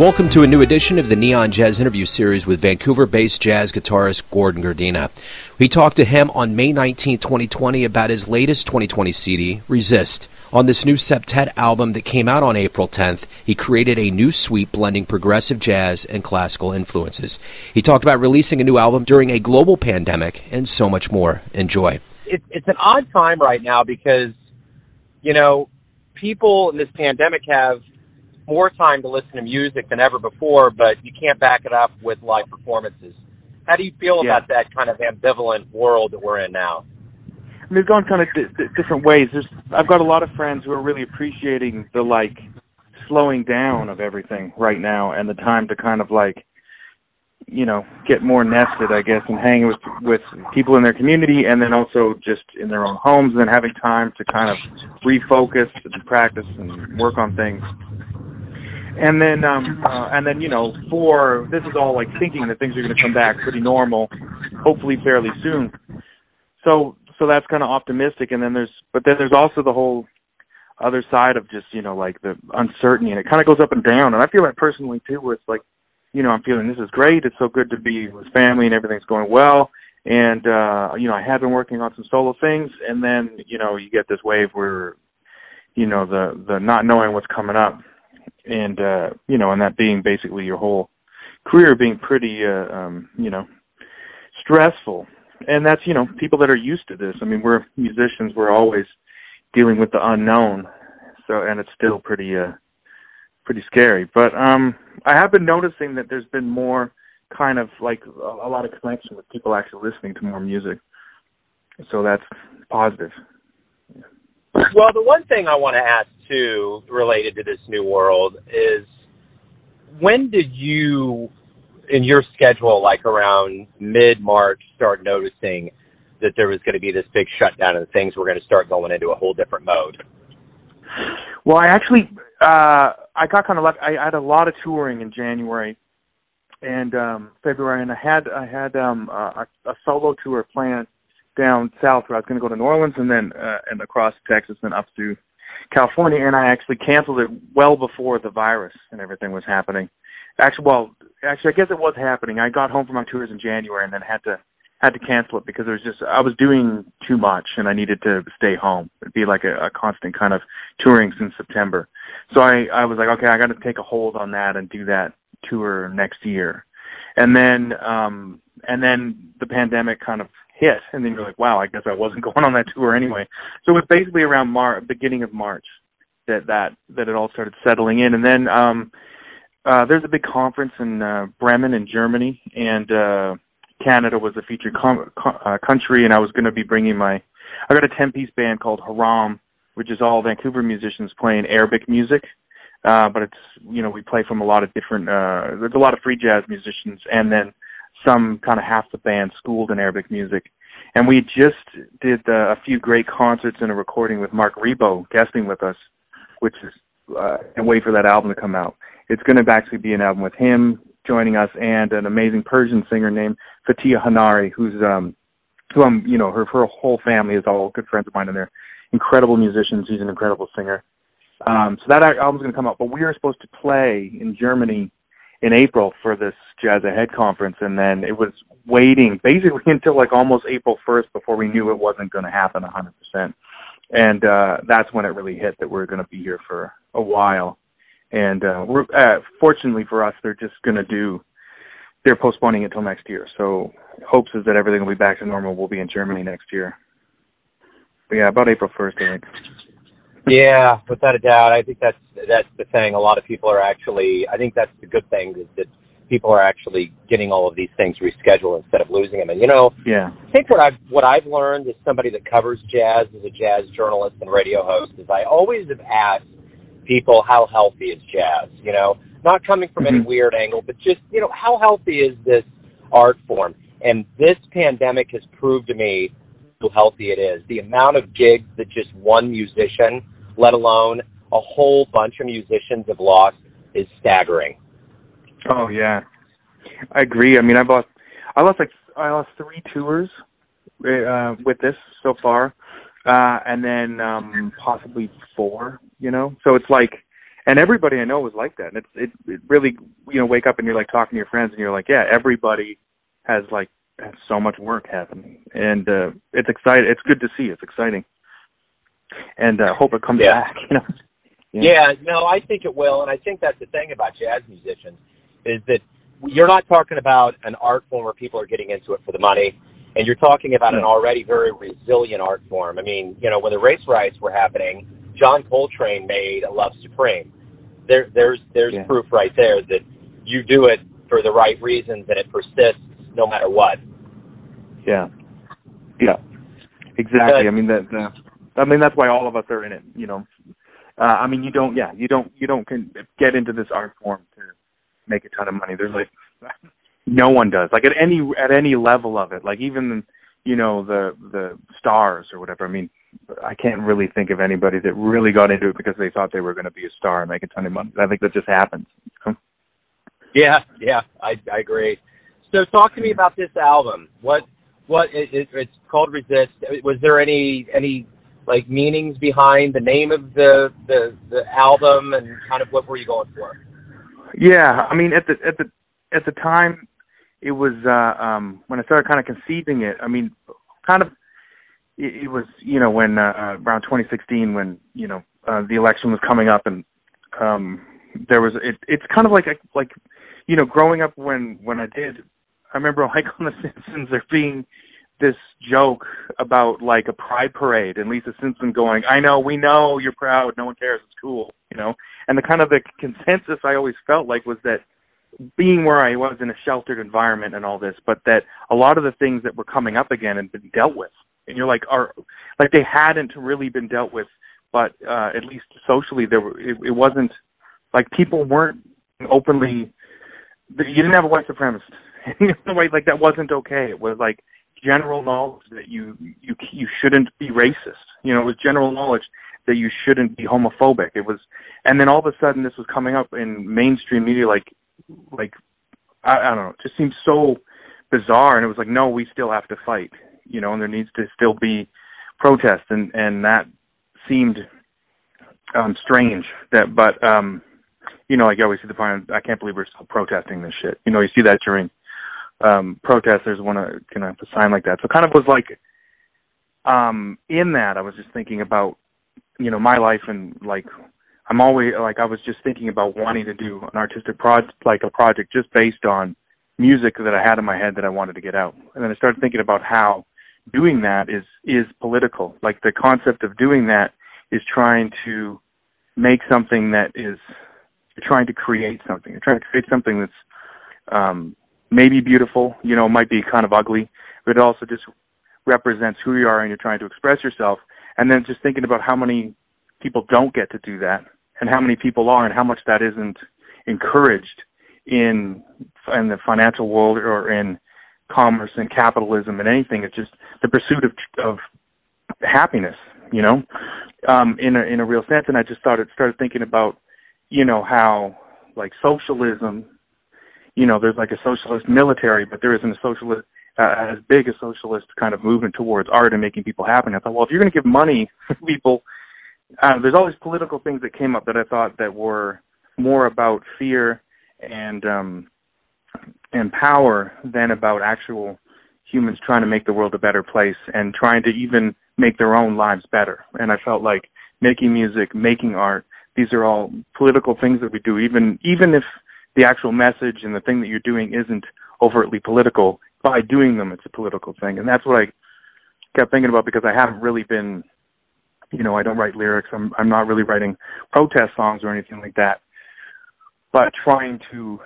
Welcome to a new edition of the Neon Jazz interview series with Vancouver-based jazz guitarist Grdina. We talked to him on May 19, 2020 about his latest 2020 CD, Resist. On this new Septet album that came out on April 10th, he created a new suite blending progressive jazz and classical influences. He talked about releasing a new album during a global pandemic and so much more. Enjoy. It's an odd time right now because, you know, people in this pandemic have more time to listen to music than ever before, but you can't back it up with live performances. How do you feel about that kind of ambivalent world that we're in now? I mean, it's gone kind of different ways. I've got a lot of friends who are really appreciating the, slowing down of everything right now and the time to kind of, get more nested, I guess, and hang with people in their community and then also just in their own homes and then having time to kind of refocus and practice and work on things. And then, this is all thinking that things are going to come back pretty normal, hopefully fairly soon. So that's kind of optimistic. And then there's also the whole other side of just, the uncertainty, and it kind of goes up and down. And I feel that personally too, where it's I'm feeling this is great. It's so good to be with family and everything's going well. And, I have been working on some solo things. And then, you get this wave where, the not knowing what's coming up. And, and that being basically your whole career being pretty, stressful. And that's, people that are used to this. I mean, we're musicians. We're always dealing with the unknown. And it's still pretty scary. But I have been noticing that there's been more kind of a lot of connection with people actually listening to more music. So that's positive. Yeah. Well, the one thing I want to ask, too, related to this new world is when did you, in your schedule, around mid-March, start noticing that there was going to be this big shutdown and things were going to start going into a whole different mode? Well, I actually, I got kind of lucky. I had a lot of touring in January and February, and I had a solo tour planned down south where I was going to go to New Orleans and then and across Texas and up to California, and I actually canceled it well before the virus and everything was happening. Actually, I guess it was happening. I got home from my tours in January and then had to cancel it because I was doing too much and I needed to stay home. It'd be like a constant kind of touring since September. So I was like, okay, I got to take a hold on that and do that tour next year. And then the pandemic kind of hit, and then you're like, wow, I guess I wasn't going on that tour anyway. So it was basically around beginning of March that it all started settling in. And then there's a big conference in Bremen in Germany, and Canada was a featured country, and I was going to be bringing I got a 10-piece band called Haram, which is all Vancouver musicians playing Arabic music. But it's, we play from a lot of different, there's a lot of free jazz musicians and then some kind of half the band schooled in Arabic music. And we just did a few great concerts and a recording with Mark Rebo guesting with us, which is, and wait for that album to come out. It's going to actually be an album with him joining us and an amazing Persian singer named Fatia Hanari, who's, her whole family is all good friends of mine and they're incredible musicians. He's an incredible singer. So that album's going to come out, but we were supposed to play in Germany in April for this Jazz Ahead conference, and then it was waiting basically until almost April 1st before we knew it wasn't going to happen 100%. And that's when it really hit that we're going to be here for a while. And we're fortunately for us, they're postponing it till next year. So hopes is that everything will be back to normal. We'll be in Germany next year. But yeah, about April 1st, I think. Yeah, without a doubt. I think that's the thing. A lot of people are actually, I think that's the good thing, is that people are actually getting all of these things rescheduled instead of losing them. And, yeah. I think what I've learned as somebody that covers jazz, as a jazz journalist and radio host, is I always have asked people how healthy is jazz, not coming from any weird angle, but just, how healthy is this art form? And this pandemic has proved to me how healthy it is. The amount of gigs that just one musician, let alone a whole bunch of musicians, have lost is staggering. Oh yeah, I agree. I mean, I lost 3 tours with this so far, and then possibly 4. So it's And everybody I know was like that. And it really, wake up and you're like talking to your friends and you're like, yeah, everybody has so much work happening. And it's exciting. It's good to see. It's exciting. And hope it comes back. Yeah, no, I think it will. And I think that's the thing about jazz musicians is that you're not talking about an art form where people are getting into it for the money. And you're talking about an already very resilient art form. I mean, when the race riots were happening, John Coltrane made A Love Supreme. There's proof right there that you do it for the right reasons and it persists no matter what. Yeah. Yeah. Exactly. I mean that's why all of us are in it, you don't get into this art form to make a ton of money. There's no one does. At any level of it, even the stars or whatever. I mean, I can't really think of anybody that really got into it because they thought they were going to be a star and make a ton of money. I think that just happens. Yeah, I agree. So talk to me about this album. It's called Resist. Was there any meanings behind the name of the album and kind of what were you going for? Yeah, I mean at the time it was when I started kind of conceiving it. I mean, kind of it was when around 2016 when the election was coming up and there was it's kind of like growing up when I did. I remember on The Simpsons there being this joke about a pride parade and Lisa Simpson going, "I know, we know you're proud, no one cares, it's cool," and the kind of the consensus I always felt was that being where I was in a sheltered environment and all this, but that a lot of the things that were coming up again had been dealt with, and you're they hadn't really been dealt with, but at least socially it wasn't people weren't openly. You didn't have a white supremacist. That wasn't okay. It was general knowledge that you shouldn't be racist. It was general knowledge that you shouldn't be homophobic. It was, and then all of a sudden this was coming up in mainstream media I don't know, it just seemed so bizarre. And it was no, we still have to fight, and there needs to still be protests, and that seemed strange. But you always see the point. I can't believe we're still protesting this shit. You see that during protesters want to have a sign like that. So kind of was in that I was just thinking about my life and I'm always I was just thinking about wanting to do an artistic project a project just based on music that I had in my head that I wanted to get out. And then I started thinking about how doing that is political. The concept of doing that is trying to make something that is you're trying to create something. You're trying to create something that's maybe beautiful, it might be kind of ugly, but it also just represents who you are and you're trying to express yourself. And then just thinking about how many people don't get to do that and how many people are and how much that isn't encouraged in the financial world or in commerce and capitalism and anything. It's just the pursuit of happiness, in a real sense. And I just started thinking about, how socialism, there's a socialist military, but there isn't a socialist, as big a socialist kind of movement towards art and making people happy. And I thought, well, if you're going to give money to people, there's all these political things that came up that I thought that were more about fear and power than about actual humans trying to make the world a better place and trying to even make their own lives better. And I felt like making music, making art, these are all political things that we do, even if the actual message and the thing that you're doing isn't overtly political. By doing them, it's a political thing. And that's what I kept thinking about because I haven't really been, I don't write lyrics. I'm not really writing protest songs or anything like that. But trying to,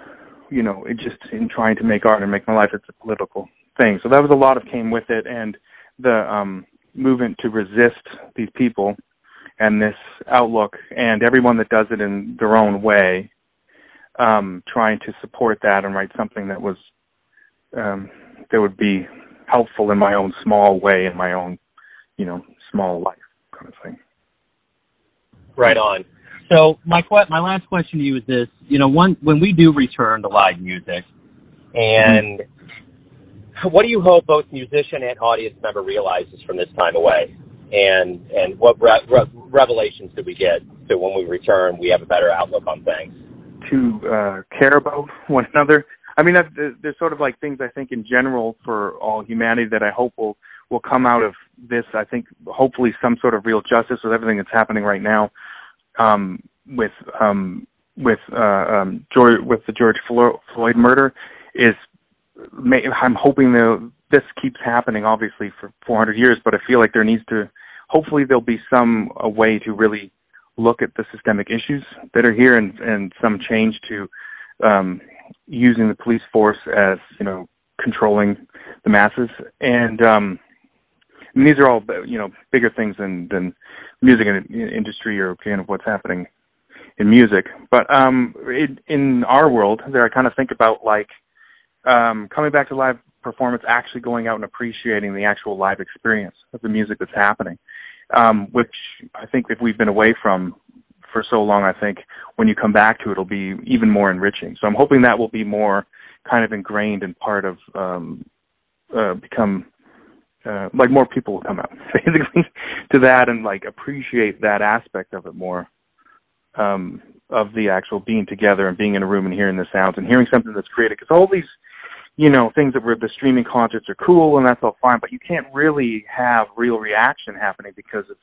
just in trying to make art and make my life, it's a political thing. So that was a lot of came with it. And the movement to resist these people and this outlook and everyone that does it in their own way, trying to support that and write something that was that would be helpful in my own small way, in my own, small life kind of thing. Right on. So my last question to you is this: when we do return to live music, and what do you hope both musician and audience member realizes from this time away, and what revelations do we get? so when we return, we have a better outlook on things. To care about one another. I mean, there's sort of like things I think in general for all humanity that I hope will come out of this. I think hopefully some sort of real justice with everything that's happening right now with the George Floyd murder I'm hoping this keeps happening, obviously, for 400 years, but I feel like hopefully there'll be some way to really look at the systemic issues that are here and some change to using the police force as, controlling the masses. And these are all, bigger things than music industry or kind of what's happening in music. But in our world, there I kind of think about like coming back to live performance, actually going out and appreciating the actual live experience of the music that's happening, which I think if we've been away from for so long, I think when you come back to it, it'll be even more enriching. So I'm hoping that will be more kind of ingrained and part of become like more people will come out basically to that and like appreciate that aspect of it more, of the actual being together and being in a room and hearing the sounds and hearing something that's created. Because all these, things that were the streaming concerts are cool and that's all fine, but you can't really have real reaction happening because it's,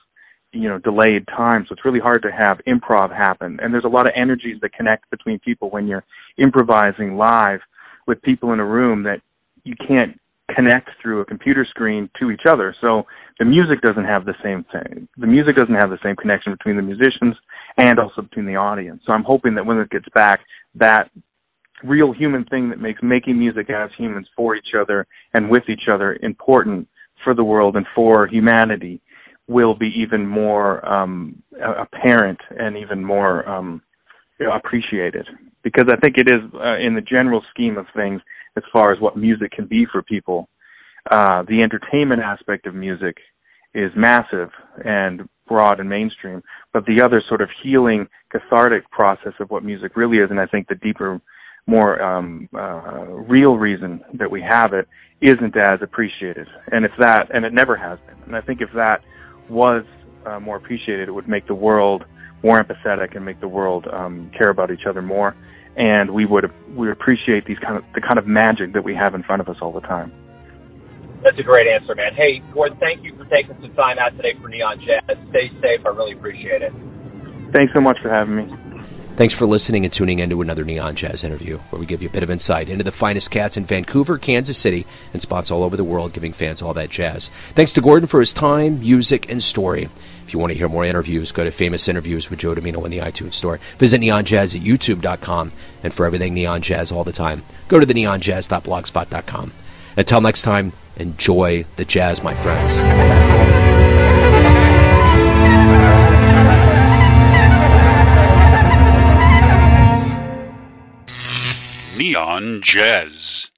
delayed time. So it's really hard to have improv happen. And there's a lot of energies that connect between people when you're improvising live with people in a room that you can't connect through a computer screen to each other. So the music doesn't have the same thing. The music doesn't have the same connection between the musicians and also between the audience. So I'm hoping that when it gets back, that real human thing that makes making music as humans for each other and with each other important for the world and for humanity will be even more apparent and even more appreciated. Because I think it is, in the general scheme of things, as far as what music can be for people, the entertainment aspect of music is massive and broad and mainstream, but the other sort of healing, cathartic process of what music really is, and I think the deeper, more real reason that we have it, isn't as appreciated. And if that, and it never has been, and I think if that was more appreciated, it would make the world more empathetic and make the world care about each other more, and we would appreciate the kind of magic that we have in front of us all the time. That's a great answer, man. Hey, Gordon, thank you for taking some time out today for Neon Jazz. Stay safe. I really appreciate it. Thanks so much for having me. Thanks for listening and tuning in to another Neon Jazz interview, where we give you a bit of insight into the finest cats in Vancouver, Kansas City, and spots all over the world, giving fans all that jazz. Thanks to Gordon for his time, music, and story. If you want to hear more interviews, go to Famous Interviews with Joe Domino in the iTunes Store. Visit neonjazz at youtube.com, and for everything Neon Jazz all the time, go to the neonjazz.blogspot.com. Until next time, enjoy the jazz, my friends. Neon Jazz.